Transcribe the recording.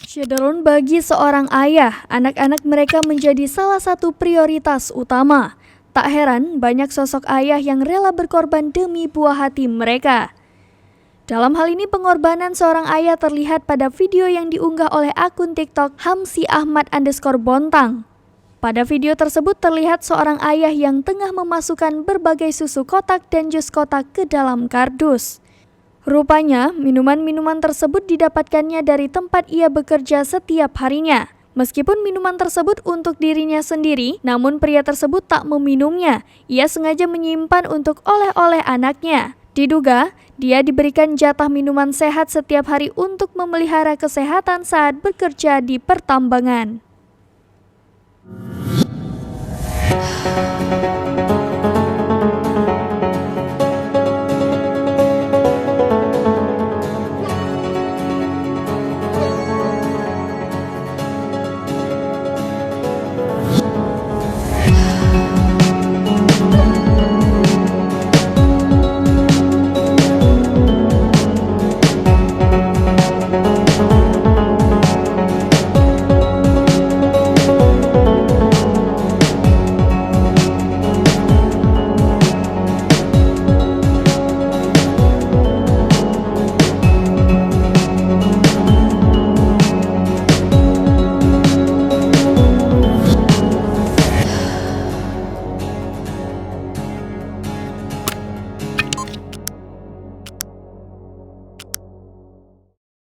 Cenderung bagi seorang ayah, anak-anak mereka menjadi salah satu prioritas utama. Tak heran banyak sosok ayah yang rela berkorban demi buah hati mereka. Dalam hal ini pengorbanan seorang ayah terlihat pada video yang diunggah oleh akun TikTok hamsi_ahmad_bontang. Pada video tersebut terlihat seorang ayah yang tengah memasukkan berbagai susu kotak dan jus kotak ke dalam kardus. Rupanya, minuman-minuman tersebut didapatkannya dari tempat ia bekerja setiap harinya. Meskipun minuman tersebut untuk dirinya sendiri, namun pria tersebut tak meminumnya. Ia sengaja menyimpan untuk oleh-oleh anaknya. Diduga, dia diberikan jatah minuman sehat setiap hari untuk memelihara kesehatan saat bekerja di pertambangan.